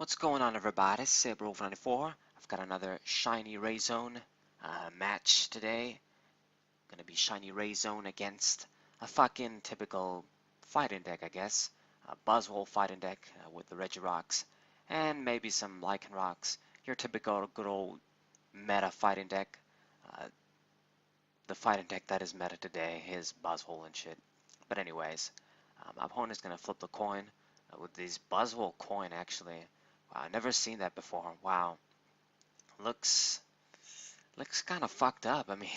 What's going on, everybody? Saber94. I've got another shiny Rayzone match today. Gonna be shiny Rayzone against a fucking typical fighting deck, I guess. A Buzzwole fighting deck with the Rayquazas and maybe some Lycanrocs. Your typical good old meta fighting deck. Uh, the fighting deck that is meta today is Buzzwole and shit. But anyways, my opponent's gonna flip the coin with this Buzzwole coin actually. Wow, I've never seen that before. Wow, looks kind of fucked up. I mean,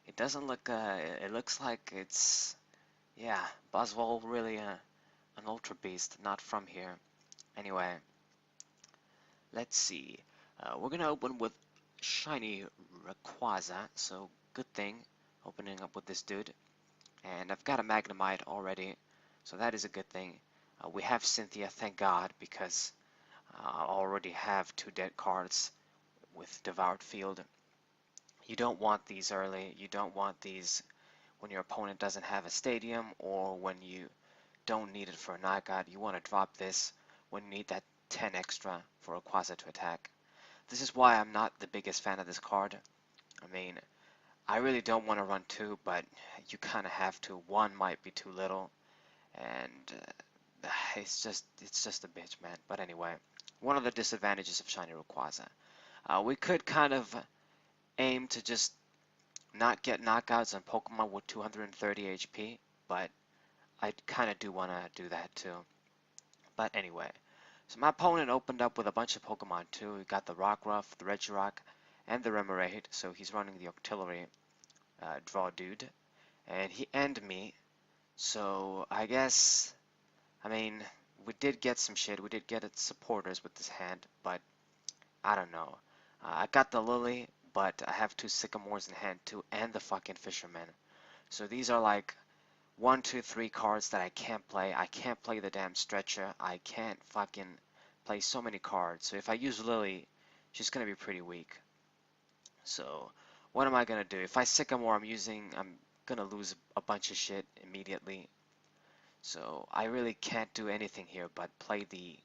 it doesn't look. It looks like it's yeah, Buzzwole really an ultra beast, not from here. Anyway, let's see. We're gonna open with shiny Rayquaza, so good thing opening up with this dude. And I've got a Magnemite already, so that is a good thing. We have Cynthia, thank God, because I already have 2 dead cards with Devoured Field. You don't want these early. You don't want these when your opponent doesn't have a stadium or when you don't need it for a knockout. You want to drop this when you need that 10 extra for a Rayquaza to attack. This is why I'm not the biggest fan of this card. I mean, I really don't want to run 2, but you kind of have to. 1 might be too little, and it's just a bitch, man. But anyway, one of the disadvantages of shiny Rayquaza. We could kind of aim to just not get knockouts on Pokemon with 230 HP, but I kind of do want to do that too. But anyway, so my opponent opened up with a bunch of Pokemon too. He got the Rockruff, the Regirock, and the Remoraid, so he's running the Octillery draw dude. And he ended me, so I guess, I mean, we did get some shit. We did get its supporters with this hand, but I don't know. I got the Lily, but I have 2 Sycamores in hand too, and the fucking Fisherman. So these are like 1, 2, 3 cards that I can't play. I can't play the damn Stretcher. I can't fucking play so many cards. So if I use Lily, she's gonna be pretty weak. So what am I gonna do? If I Sycamore, I'm gonna lose a bunch of shit immediately. So I really can't do anything here but play the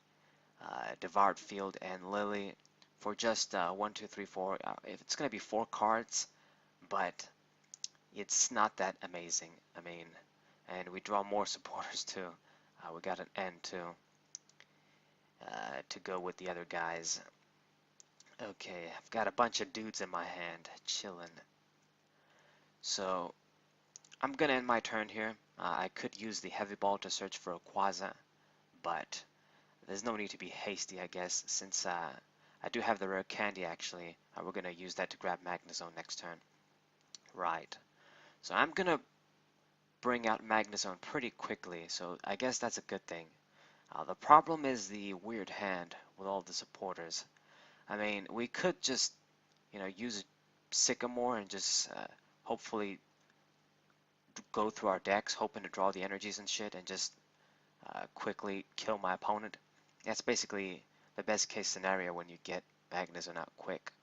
Devoured Field and Lily for just 1, 2, 3, 4. If it's gonna be 4 cards, but it's not that amazing. I mean, and we draw more supporters too. We got an N too to go with the other guys. Okay, I've got a bunch of dudes in my hand, chilling. So I'm gonna end my turn here. I could use the heavy ball to search for a Rayquaza, but there's no need to be hasty, I guess, since I do have the rare candy actually. We're gonna use that to grab magnezone next turn. Right. So I'm gonna bring out magnezone pretty quickly, so I guess that's a good thing. The problem is the weird hand with all the supporters. I mean, we could just, use Sycamore and just hopefully go through our decks, hoping to draw the energies and shit, and just quickly kill my opponent. That's basically the best case scenario when you get magnezone out quick.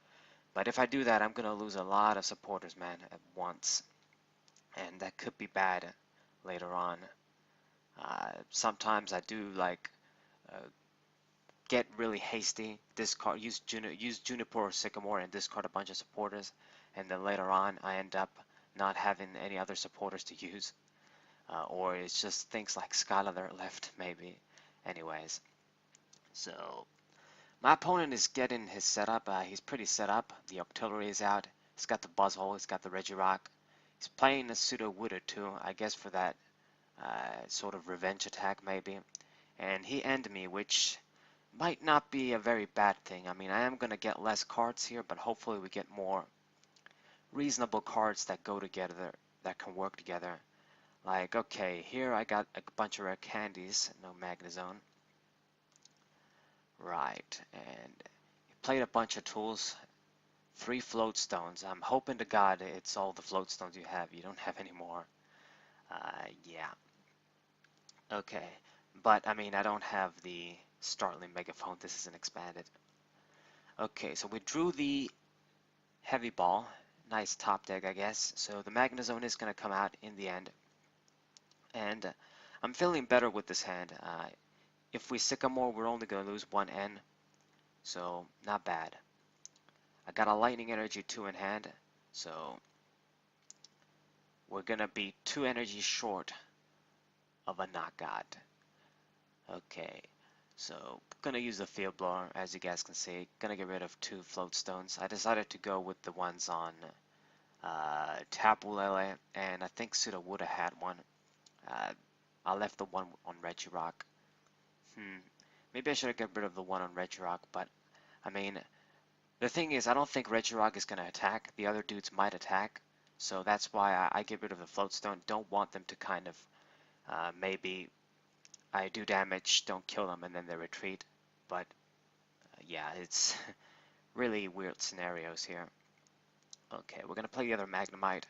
But if I do that, I'm gonna lose a lot of supporters, man, at once, and that could be bad later on. Sometimes I do like get really hasty, discard, use Juniper or Sycamore and discard a bunch of supporters, and then later on I end up not having any other supporters to use, or it's just things like Skylar left maybe. Anyways, so my opponent is getting his setup. He's pretty set up. The Octillery is out. He's got the Buzzwole. He's got the Regirock. He's playing a pseudo Wooder too, I guess for that sort of revenge attack maybe. And he ended me, which might not be a very bad thing. I mean, I am going to get less cards here, but hopefully we get more reasonable cards that go together, that can work together. Like, okay, here I got a bunch of rare candies, no magnezone. Right, and you played a bunch of tools, 3 float stones. I'm hoping to God it's all the float stones you have. You don't have any more. Yeah. Okay, but I mean, I don't have the Startling Megaphone. This isn't expanded. Okay, so we drew the heavy ball. Nice top deck, I guess. So the magnezone is going to come out in the end. And I'm feeling better with this hand. If we Sycamore, we're only going to lose 1 N. so not bad. I got a Lightning Energy 2 in hand, so we're gonna be 2 energies short of a knockout. Okay, so gonna use the Field Blower, as you guys can see. Gonna get rid of 2 Float Stones. I decided to go with the ones on Tapu Lele, and I think Suda would have had one. Uh, I left the one on Rayquaza. Maybe I should have got rid of the one on Rayquaza, but I mean, the thing is, I don't think Rayquaza is gonna attack. The other dudes might attack, so that's why I get rid of the Float Stone. Don't want them to kind of maybe I do damage, don't kill them, and then they retreat. But yeah, it's really weird scenarios here. Okay, we're gonna play the other Magnemite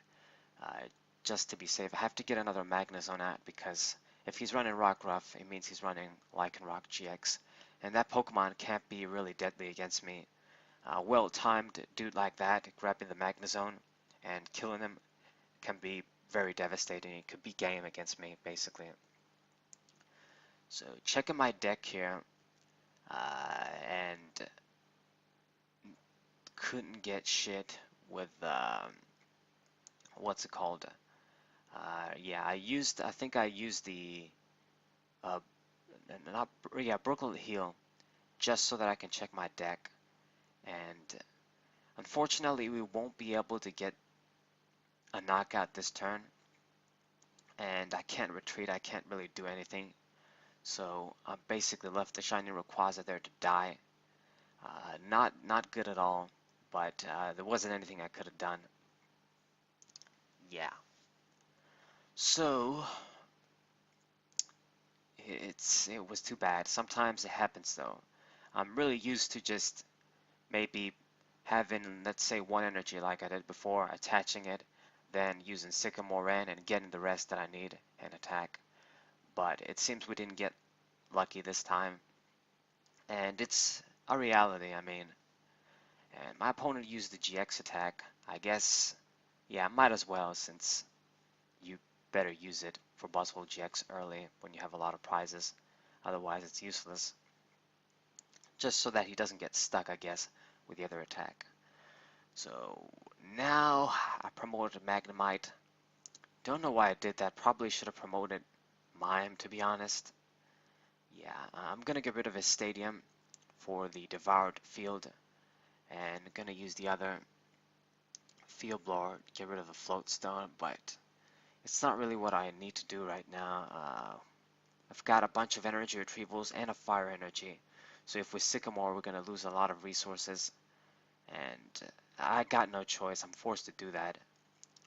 just to be safe. I have to get another magnezone out because if he's running Rockruff, it means he's running Lycanroc GX, and that Pokemon can't be really deadly against me. Well-timed dude like that, grabbing the magnezone and killing him can be very devastating. It could be game against me, basically. So checking my deck here, and couldn't get shit with what's it called? Yeah, I think I used the uh, not yeah Brooklyn Heal just so that I can check my deck, and unfortunately we won't be able to get a knockout this turn, and I can't retreat. I can't really do anything. So I basically left the shiny Rayquaza there to die. Not good at all, but there wasn't anything I could have done. Yeah. So it was too bad. Sometimes it happens though. I'm really used to just maybe having, let's say, one energy like I did before, attaching it, then using Sycamore in and getting the rest that I need and attack. But it seems we didn't get lucky this time, and it's a reality. I mean, and my opponent used the GX attack. I guess, yeah, might as well, since you better use it for Buzzwole GX early when you have a lot of prizes. Otherwise, it's useless. Just so that he doesn't get stuck, I guess, with the other attack. So now I promoted Magnemite. Don't know why I did that. Probably should have promoted Mime, to be honest. Yeah, I'm gonna get rid of his Stadium for the Devoured Field, and gonna use the other Field Blower to get rid of the Float Stone, but it's not really what I need to do right now. I've got a bunch of energy retrievals and a fire energy, so if we Sycamore, we're gonna lose a lot of resources, and I got no choice. I'm forced to do that.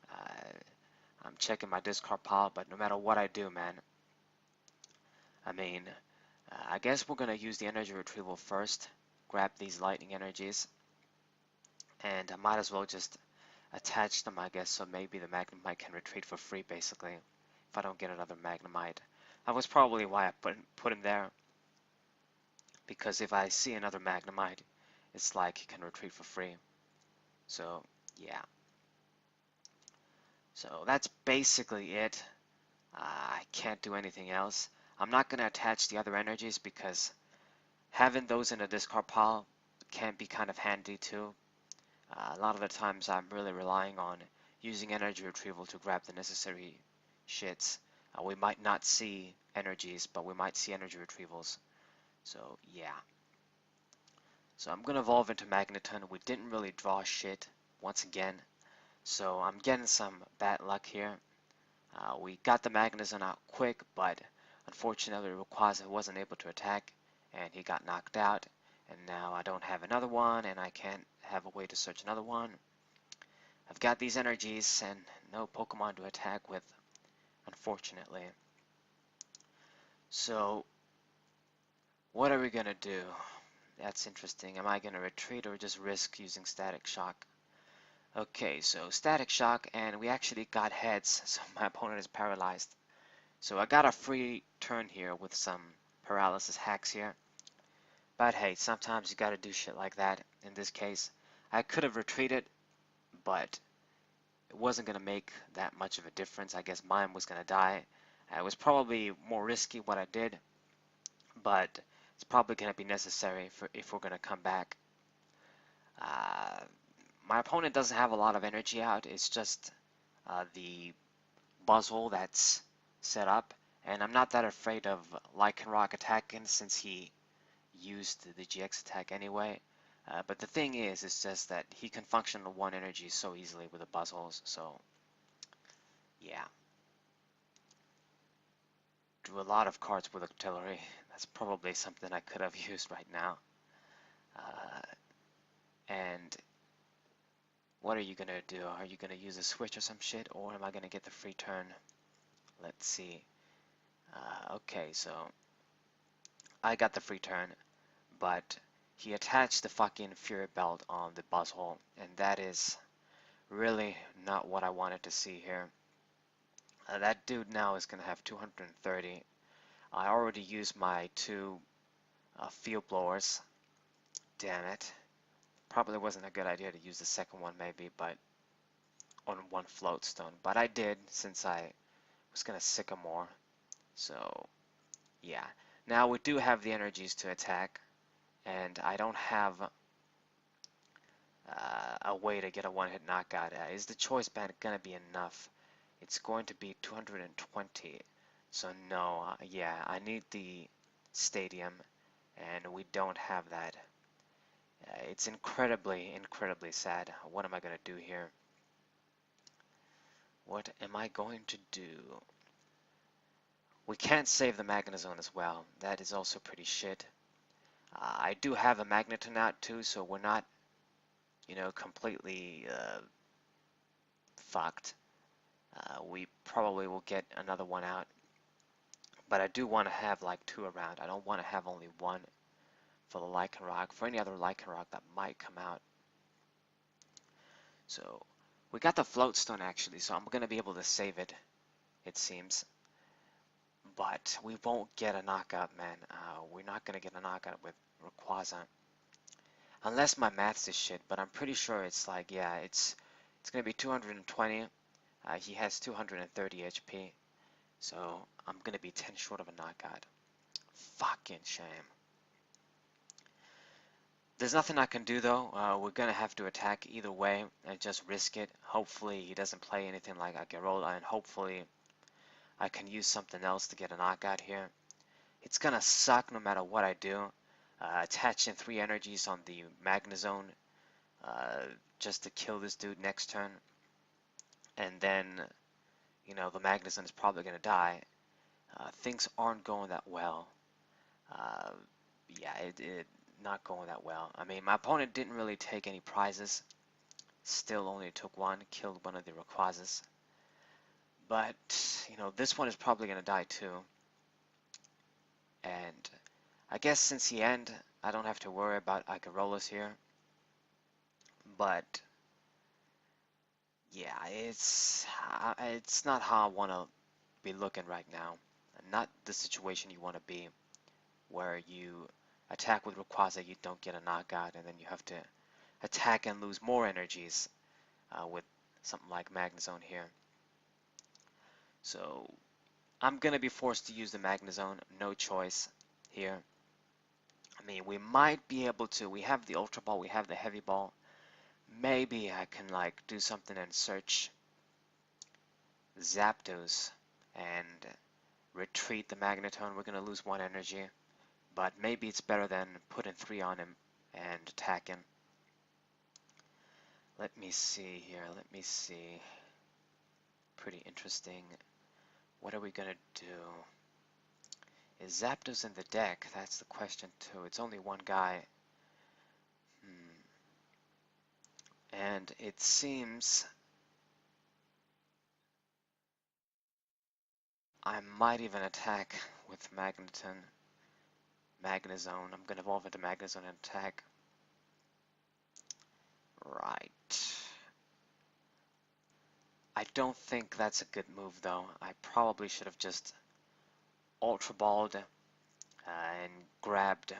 I'm checking my discard pile, but no matter what I do, man, I mean, I guess we're gonna use the energy retrieval first, grab these lightning energies, and I might as well just attach them, I guess, so maybe the Magnemite can retreat for free, basically, if I don't get another Magnemite. That was probably why I put him there, because if I see another Magnemite, it's like he can retreat for free. So, yeah. So that's basically it. I can't do anything else. I'm not going to attach the other energies because having those in a discard pile can be kind of handy too. A lot of the times I'm really relying on using energy retrieval to grab the necessary shits. We might not see energies, but we might see energy retrievals. So yeah. So I'm going to evolve into Magneton. We didn't really draw shit once again. So I'm getting some bad luck here. We got the Magnezone out quick, but unfortunately Rayquaza wasn't able to attack, and he got knocked out. And now I don't have another one, and I can't have a way to search another one. I've got these energies and no Pokemon to attack with, unfortunately. So, what are we gonna do? That's interesting. Am I gonna retreat or just risk using Static Shock? Okay, so Static Shock, and we actually got heads, so my opponent is paralyzed. So I got a free turn here with some paralysis hacks here. But hey, sometimes you gotta do shit like that. In this case, I could have retreated, but it wasn't gonna make that much of a difference. I guess mine was gonna die. It was probably more risky what I did, but It's probably going to be necessary for if we're going to come back. Uh, my opponent doesn't have a lot of energy out. It's just the Buzzwole that's set up, and I'm not that afraid of Lycanroc attacking since he used the GX attack anyway. But the thing is, it's just that he can function on one energy so easily with the Buzzwoles. So yeah, drew a lot of cards with artillery. That's probably something I could have used right now. And what are you gonna do? Are you gonna use a switch or some shit, or am I gonna get the free turn? Let's see. Okay, so I got the free turn, but he attached the fucking Fury Belt on the Buzzwole, and that is really not what I wanted to see here. That dude now is gonna have 230. I already used my two field blowers. Damn it. Probably wasn't a good idea to use the second one maybe, but on one float stone. But I did since I was gonna Sycamore. So yeah. Now we do have the energies to attack, and I don't have a way to get a one-hit knockout. Is the choice band gonna be enough? It's going to be 220. So no, yeah, I need the stadium, and we don't have that. It's incredibly, incredibly sad. What am I going to do here? What am I going to do? We can't save the magnezone as well. That is also pretty shit. I do have a magnetone out too, so we're not, you know, completely fucked. We probably will get another one out. But I do want to have like two around. I don't want to have only one for the Lycanroc, for any other Lycanroc that might come out. So we got the float stone actually, so I'm going to be able to save it, it seems. But we won't get a knockout, man. We're not going to get a knockout with Rayquaza. Unless my maths is shit, but I'm pretty sure it's like, yeah, it's going to be 220. He has 230 HP. So I'm going to be 10 short of a knockout. Fucking shame. There's nothing I can do though. We're going to have to attack either way and just risk it. Hopefully he doesn't play anything like Agarola, and hopefully I can use something else to get a knockout here. It's going to suck no matter what I do. Attaching 3 energies on the magnezone just to kill this dude next turn. And then, you know, the magnezone is probably going to die. Things aren't going that well. Yeah, it not going that well. I mean, my opponent didn't really take any prizes. Still only took one, killed one of the Rayquazas. But, you know, this one is probably going to die too. And I guess since the end, I don't have to worry about Agarolas here. But, yeah, it's not how I want to be looking right now. Not the situation you want to be, where you attack with Rayquaza, you don't get a knockout, and then you have to attack and lose more energies with something like magnezone here. So I'm gonna be forced to use the magnezone, no choice here. I mean, we might be able to. We have the Ultra Ball, we have the Heavy Ball. Maybe I can like do something and search Zapdos and retreat the Magnetone. We're gonna lose 1 energy, but maybe it's better than putting 3 on him and attacking. Let me see here. Let me see. Pretty interesting. What are we gonna do? Is Zapdos in the deck? That's the question too. It's only one guy. And it seems I might even attack with magnezone. I'm gonna evolve into magnezone and attack. Right. I don't think that's a good move though. I probably should have just Ultra Balled and grabbed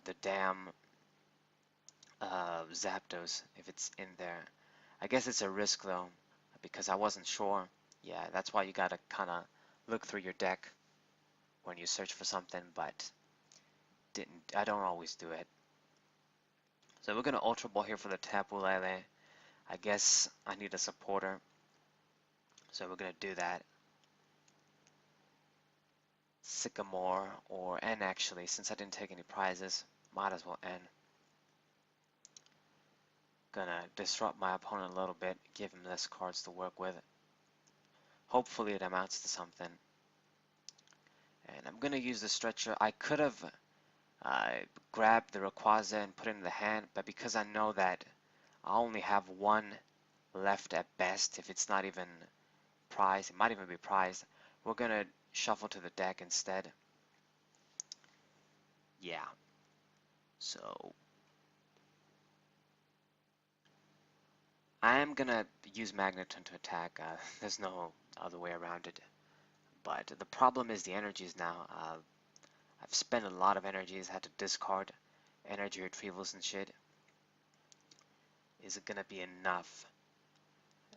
the damn Zapdos if it's in there. I guess it's a risk though, because I wasn't sure. Yeah, that's why you gotta kinda look through your deck when you search for something, but I don't always do it. So we're gonna Ultra Ball here for the Tapu Lele. I guess I need a supporter, so we're gonna do that. Sycamore or N actually, since I didn't take any prizes, might as well N. Gonna disrupt my opponent a little bit, give him less cards to work with. Hopefully it amounts to something. And I'm gonna use the stretcher. I could have grabbed the Rayquaza and put it in the hand, but because I know that I only have one left at best, if it's not even prized, it might even be prized, we're gonna shuffle to the deck instead. Yeah. So I am gonna use Magnezone to attack. There's no other way around it. But the problem is the energies now. I've spent a lot of energies, had to discard energy retrievals and shit. Is it gonna be enough?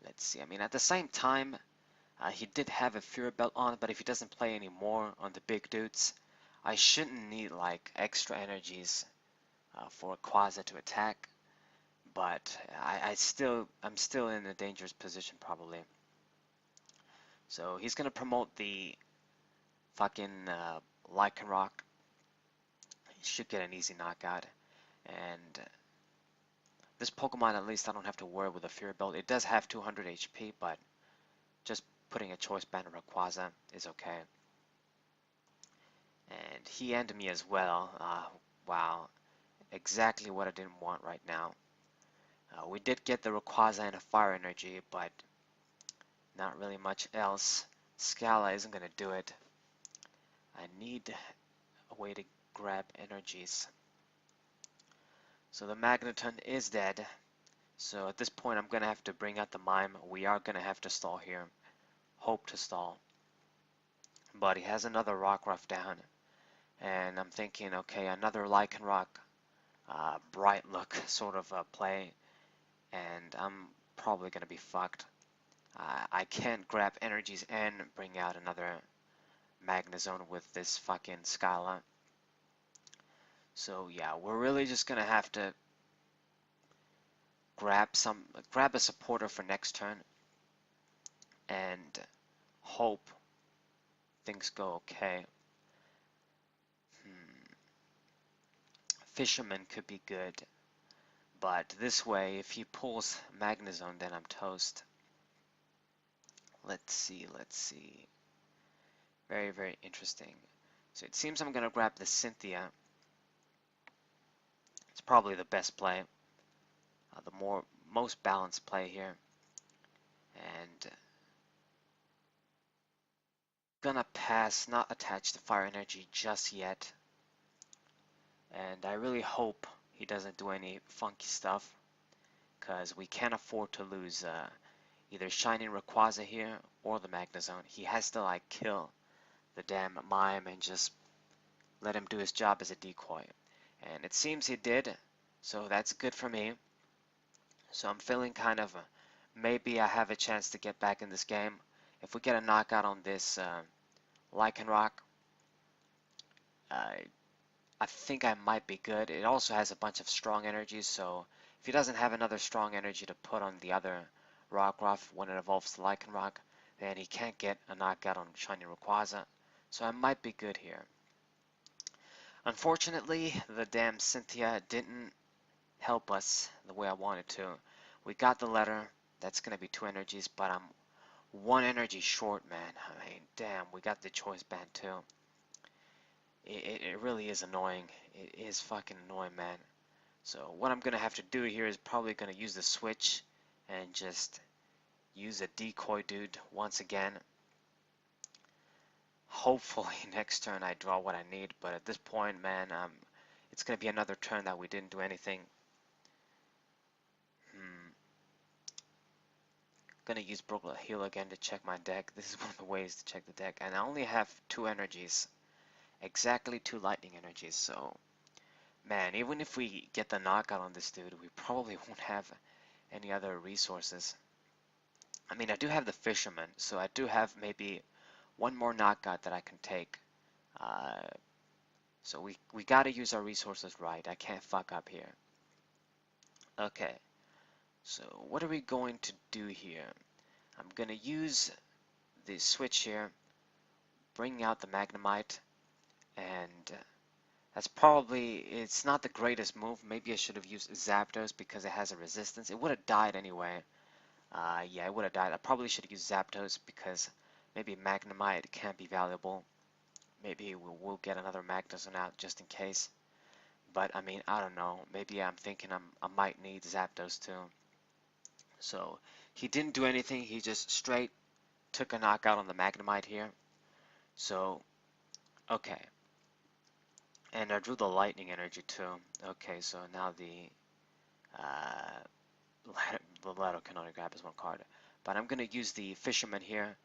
Let's see. I mean, at the same time, he did have a Fury Belt on, but if he doesn't play any more on the big dudes, I shouldn't need like extra energies for a Quaza to attack. But I'm still in a dangerous position probably. So he's gonna promote the fucking Lycanroc. He should get an easy knockout. And this Pokemon, at least I don't have to worry with a Fury Belt. It does have 200 HP, but just putting a Choice Band or Rayquaza is okay. And he ended me as well. Wow, exactly what I didn't want right now. We did get the Rayquaza and a Fire Energy, but not really much else. Scala isn't going to do it. I need a way to grab energies. So the Magneton is dead. So at this point I'm going to have to bring out the Mime. We are going to have to stall here. Hope to stall. But he has another Rockruff down. And I'm thinking, okay, another Lycanroc, bright look sort of play. And I'm probably going to be fucked. I can't grab energies and bring out another magnezone with this fucking Scala. So yeah, we're really just gonna have to grab a supporter for next turn and hope things go okay. Fisherman could be good, but this way, if he pulls magnezone, then I'm toast. Let's see. Very, very interesting. So it seems I'm gonna grab the Cynthia. It's probably the best play, the most balanced play here, and gonna pass, not attach the Fire Energy just yet. And I really hope he doesn't do any funky stuff, because we can't afford to lose either Shining Rayquaza here or the Magnezone. He has to like kill the damn Mime and just let him do his job as a decoy. And it seems he did, so that's good for me. So I'm feeling kind of maybe I have a chance to get back in this game. If we get a knockout on this Lycanroc, I think I might be good. It also has a bunch of strong energies, so if he doesn't have another strong energy to put on the other Rockruff when it evolves to Lycanroc, then he can't get a knockout on Shiny Rayquaza, so I might be good here. Unfortunately, the damn Cynthia didn't help us the way I wanted to. We got the letter, that's going to be 2 energies, but I'm 1 energy short, man. I mean, damn, we got the Choice Band too. It really is annoying. It is fucking annoying, man. So what I'm gonna have to do here is probably gonna use the switch and just use a decoy dude once again. Hopefully next turn I draw what I need, but at this point, man, it's gonna be another turn that we didn't do anything. Gonna use Brooklet Heal again to check my deck. This is one of the ways to check the deck, and I only have 2 energies. Exactly 2 lightning energies, so man, even if we get the knockout on this dude, we probably won't have any other resources. I mean, I do have the Fisherman, so I do have maybe 1 more knockout that I can take Uh, so we gotta use our resources right. I can't fuck up here. Okay, so what are we going to do here? I'm gonna use the switch here, bring out the Magnemite, and that's probably, it's not the greatest move. Maybe I should have used Zapdos because it has a resistance. It would have died anyway. Yeah, it would have died. I probably should have used Zapdos because maybe Magnemite can be valuable. Maybe we'll get another Magnezone out just in case. But I mean, I don't know. Maybe I'm thinking I might need Zapdos too. So he didn't do anything. He just straight took a knockout on the Magnemite here. So, okay. And I drew the lightning energy too. Okay, so now uh, the Ladder can only grab as one card. But I'm going to use the Fisherman here.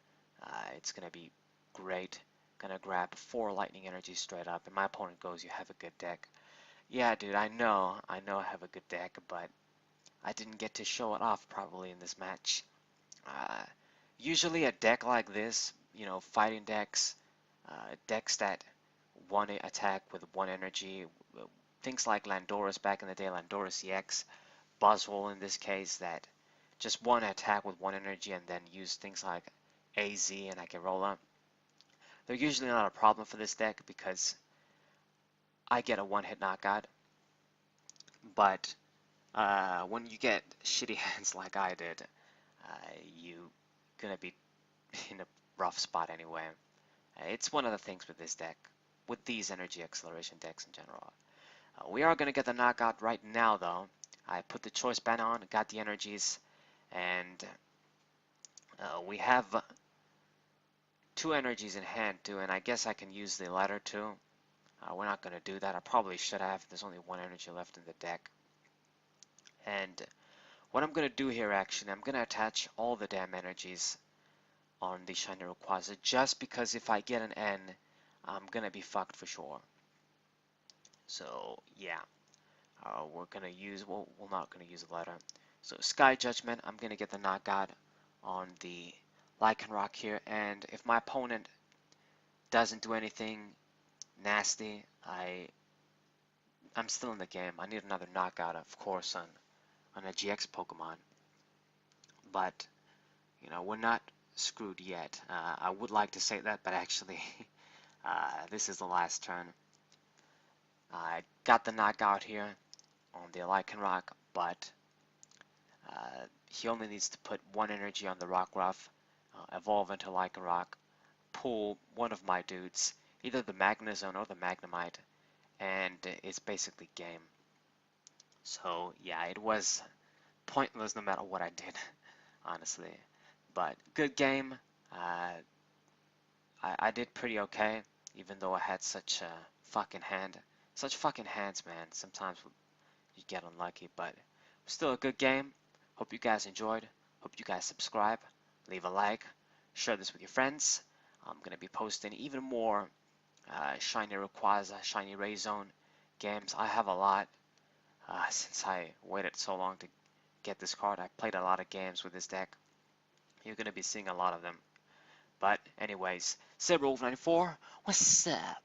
It's going to be great. Going to grab 4 lightning energy straight up. And my opponent goes, you have a good deck. Yeah, dude, I know I have a good deck, but I didn't get to show it off probably in this match. Uh, Usually a deck like this, you know, fighting decks, decks that one attack with 1 energy, things like Landorus back in the day, Landorus EX, Buzzwole in this case, that just 1 attack with 1 energy and then use things like AZ and Akirola. They're usually not a problem for this deck because I get a 1-hit knockout, but when you get shitty hands like I did, you gonna be in a rough spot anyway. It's one of the things with this deck, with these energy acceleration decks in general. We are gonna get the knockout right now though. I put the choice band on, got the energies, and we have 2 energies in hand too, and I guess I can use the ladder too. We're not gonna do that. I probably should have. There's only 1 energy left in the deck. And what I'm going to do here actually, I'm going to attach all the damn energies on the shiny rayquaza just because if I get an N, I'm going to be fucked for sure. So yeah, we're going to use, well, we're not going to use a letter. So Sky Judgment, I'm going to get the knockout on the Lycanroc here, and if my opponent doesn't do anything nasty, I'm still in the game. I need another knockout, of course, on a GX Pokemon. But, you know, we're not screwed yet. I would like to say that, but actually, this is the last turn. I got the knockout here on the Lycanroc, but he only needs to put 1 energy on the Rockruff, evolve into Lycanroc, pull one of my dudes, either the Magnezone or the Magnemite, and it's basically game. So yeah, it was pointless no matter what I did, honestly. But good game. I did pretty okay, even though I had such a fucking hand. Such fucking hands, man. Sometimes you get unlucky, but still a good game. Hope you guys enjoyed. Hope you guys subscribe, leave a like, share this with your friends. I'm going to be posting even more Shiny Rayquaza, Shiny Rayzone games. I have a lot since I waited so long to get this card. I played a lot of games with this deck. You're going to be seeing a lot of them. But anyways, Wolf 94, what's up?